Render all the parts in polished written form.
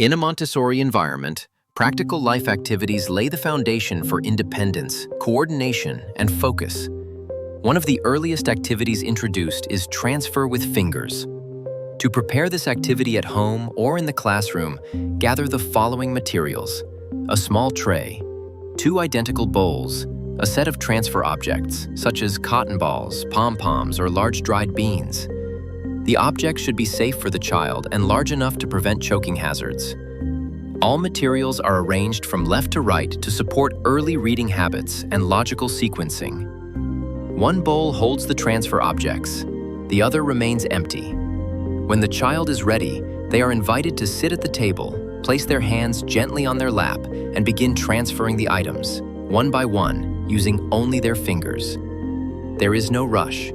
In a Montessori environment, practical life activities lay the foundation for independence, coordination, and focus. One of the earliest activities introduced is transfer with fingers. To prepare this activity at home or in the classroom, gather the following materials: a small tray, 2 identical bowls, a set of transfer objects, such as cotton balls, pom-poms, or large dried beans. The objects should be safe for the child and large enough to prevent choking hazards. All materials are arranged from left to right to support early reading habits and logical sequencing. One bowl holds the transfer objects, the other remains empty. When the child is ready, they are invited to sit at the table, place their hands gently on their lap, and begin transferring the items, one by one, using only their fingers. There is no rush.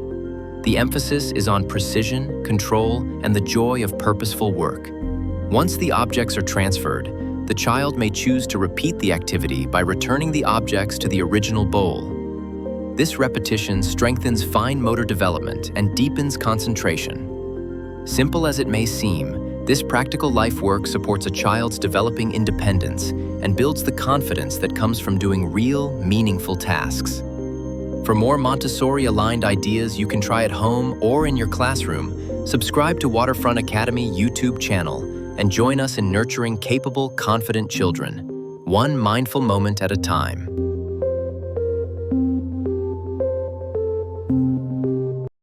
The emphasis is on precision, control, and the joy of purposeful work. Once the objects are transferred, the child may choose to repeat the activity by returning the objects to the original bowl. This repetition strengthens fine motor development and deepens concentration. Simple as it may seem, this practical life work supports a child's developing independence and builds the confidence that comes from doing real, meaningful tasks. For more Montessori-aligned ideas you can try at home or in your classroom, subscribe to Waterfront Academy YouTube channel and join us in nurturing capable, confident children, one mindful moment at a time.